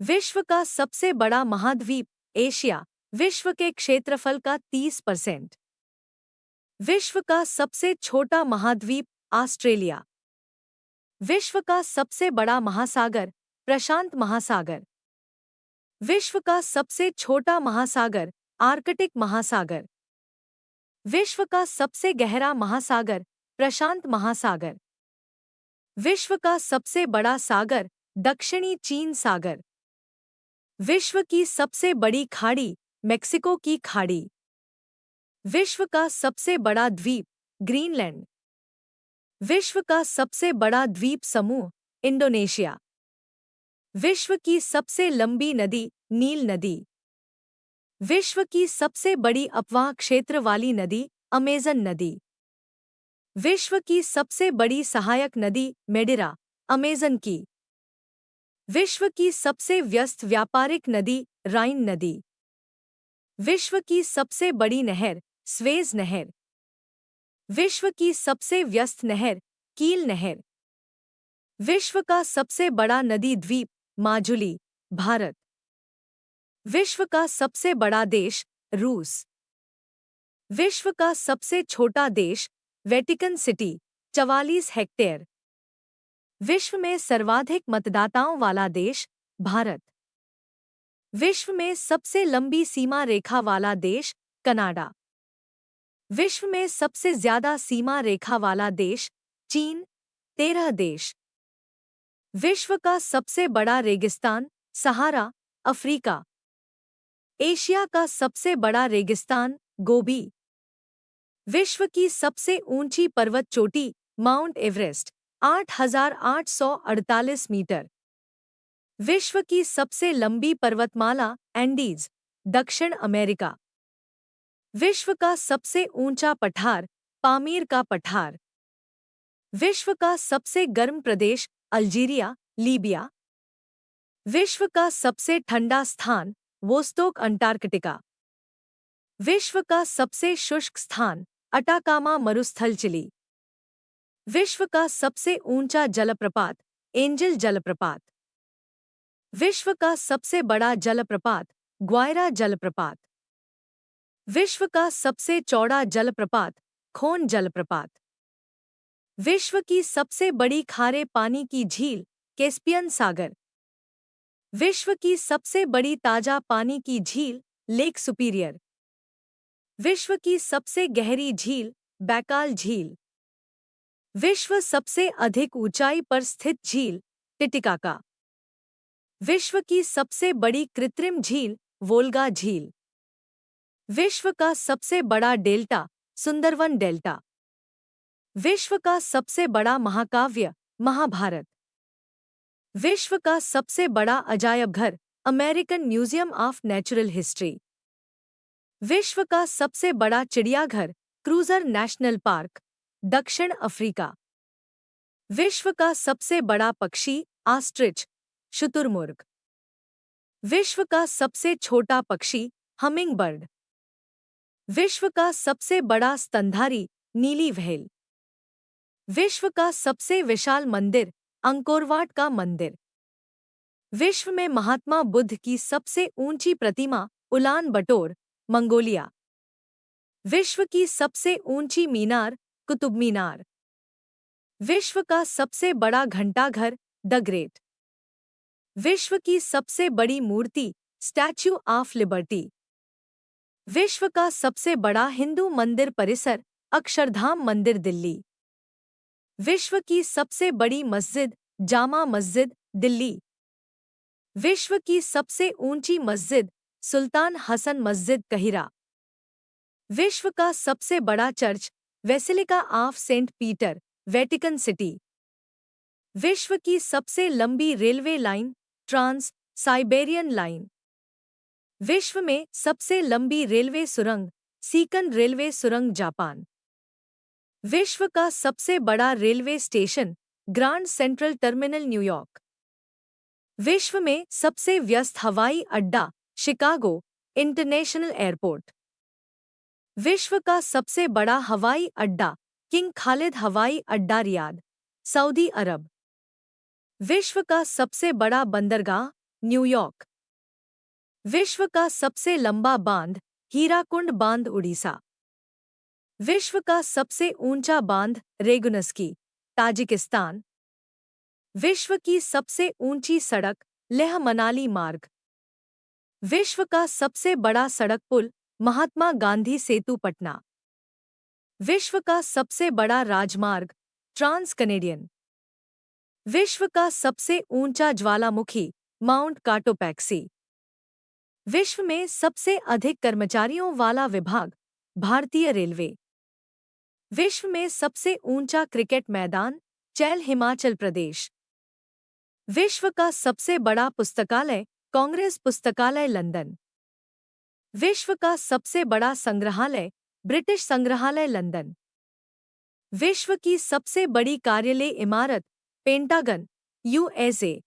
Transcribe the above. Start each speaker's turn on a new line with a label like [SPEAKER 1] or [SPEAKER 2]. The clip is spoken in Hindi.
[SPEAKER 1] विश्व का सबसे बड़ा महाद्वीप एशिया, विश्व के क्षेत्रफल का 30%। विश्व का सबसे छोटा महाद्वीप ऑस्ट्रेलिया। विश्व का सबसे बड़ा महासागर प्रशांत महासागर। विश्व का सबसे छोटा महासागर आर्कटिक महासागर। विश्व का सबसे गहरा महासागर प्रशांत महासागर। विश्व का सबसे बड़ा सागर दक्षिणी चीन सागर। विश्व की सबसे बड़ी खाड़ी मेक्सिको की खाड़ी। विश्व का सबसे बड़ा द्वीप ग्रीनलैंड। विश्व का सबसे बड़ा द्वीप समूह इंडोनेशिया। विश्व की सबसे लंबी नदी नील नदी। विश्व की सबसे बड़ी अपवाह क्षेत्र वाली नदी अमेज़न नदी। विश्व की सबसे बड़ी सहायक नदी मेडिरा अमेज़न की। विश्व की सबसे व्यस्त व्यापारिक नदी राइन नदी। विश्व की सबसे बड़ी नहर स्वेज नहर। विश्व की सबसे व्यस्त नहर कील नहर। विश्व का सबसे बड़ा नदी द्वीप माजुली भारत। विश्व का सबसे बड़ा देश रूस। विश्व का सबसे छोटा देश वेटिकन सिटी 44 हेक्टेयर। विश्व में सर्वाधिक मतदाताओं वाला देश भारत। विश्व में सबसे लंबी सीमा रेखा वाला देश कनाडा। विश्व में सबसे ज्यादा सीमा रेखा वाला देश चीन 13 देश। विश्व का सबसे बड़ा रेगिस्तान सहारा अफ्रीका। एशिया का सबसे बड़ा रेगिस्तान गोबी। विश्व की सबसे ऊंची पर्वत चोटी माउंट एवरेस्ट 8,848 मीटर। विश्व की सबसे लंबी पर्वतमाला एंडीज दक्षिण अमेरिका। विश्व का सबसे ऊंचा पठार पामीर का पठार। विश्व का सबसे गर्म प्रदेश अल्जीरिया लीबिया। विश्व का सबसे ठंडा स्थान वोस्तोक अंटार्कटिका। विश्व का सबसे शुष्क स्थान अटाकामा मरुस्थल चिली। विश्व का सबसे ऊंचा जलप्रपात एंजल जलप्रपात। विश्व का सबसे बड़ा जलप्रपात ग्वायरा जलप्रपात। विश्व का सबसे चौड़ा जलप्रपात खोन जलप्रपात। विश्व की सबसे बड़ी खारे पानी की झील कैस्पियन सागर। विश्व की सबसे बड़ी ताजा पानी की झील लेक सुपीरियर। विश्व की सबसे गहरी झील बैकाल झील। विश्व सबसे अधिक ऊंचाई पर स्थित झील टिटिकाका। विश्व की सबसे बड़ी कृत्रिम झील वोल्गा झील। विश्व का सबसे बड़ा डेल्टा सुंदरवन डेल्टा। विश्व का सबसे बड़ा महाकाव्य महाभारत। विश्व का सबसे बड़ा अजायबघर American Museum of Natural History. विश्व का सबसे बड़ा चिड़ियाघर क्रूजर नेशनल पार्क दक्षिण अफ्रीका। विश्व का सबसे बड़ा पक्षी ऑस्ट्रिच शुतुरमुर्ग। विश्व का सबसे छोटा पक्षी हमिंग बर्ड। विश्व का सबसे बड़ा स्तनधारी नीली व्हेल। विश्व का सबसे विशाल मंदिर अंकोरवाट का मंदिर। विश्व में महात्मा बुद्ध की सबसे ऊंची प्रतिमा उलान बटोर मंगोलिया। विश्व की सबसे ऊंची मीनार कुतुब मीनार। विश्व का सबसे बड़ा घंटाघर द ग्रेट। विश्व की सबसे बड़ी मूर्ति स्टैच्यू ऑफ लिबर्टी। विश्व का सबसे बड़ा हिंदू मंदिर परिसर अक्षरधाम मंदिर दिल्ली। विश्व की सबसे बड़ी मस्जिद जामा मस्जिद दिल्ली। विश्व की सबसे ऊंची मस्जिद सुल्तान हसन मस्जिद कहिरा। विश्व का सबसे बड़ा church basilica of saint Peter Vatican City. विश्व की सबसे लंबी railway line trans Siberian line. विश्व में सबसे लंबी रेलवे सुरंग सीकन रेलवे सुरंग जापान। विश्व का सबसे बड़ा railway station grand central terminal New York. विश्व में सबसे व्यस्त हवाई अड्डा शिकागो इंटरनेशनल एयरपोर्ट। विश्व का सबसे बड़ा हवाई अड्डा किंग खालिद हवाई अड्डा रियाद सऊदी अरब। विश्व का सबसे बड़ा बंदरगाह न्यूयॉर्क। विश्व का सबसे लंबा बांध हीराकुंड बांध उड़ीसा। विश्व का सबसे ऊंचा बांध रेगुनस्की, ताजिकिस्तान। विश्व की सबसे ऊंची सड़क लेह मनाली मार्ग। विश्व का सबसे बड़ा सड़क पुल महात्मा गांधी सेतु पटना। विश्व का सबसे बड़ा राजमार्ग ट्रांस कनेडियन। विश्व का सबसे ऊंचा ज्वालामुखी माउंट काटोपैक्सी। विश्व में सबसे अधिक कर्मचारियों वाला विभाग भारतीय रेलवे। विश्व में सबसे ऊंचा क्रिकेट मैदान चैल, हिमाचल प्रदेश। विश्व का सबसे बड़ा पुस्तकालय कांग्रेस पुस्तकालय, लंदन। विश्व का सबसे बड़ा संग्रहालय ब्रिटिश संग्रहालय, लंदन। विश्व की सबसे बड़ी कार्यालय इमारत पेंटागन, यूएसए।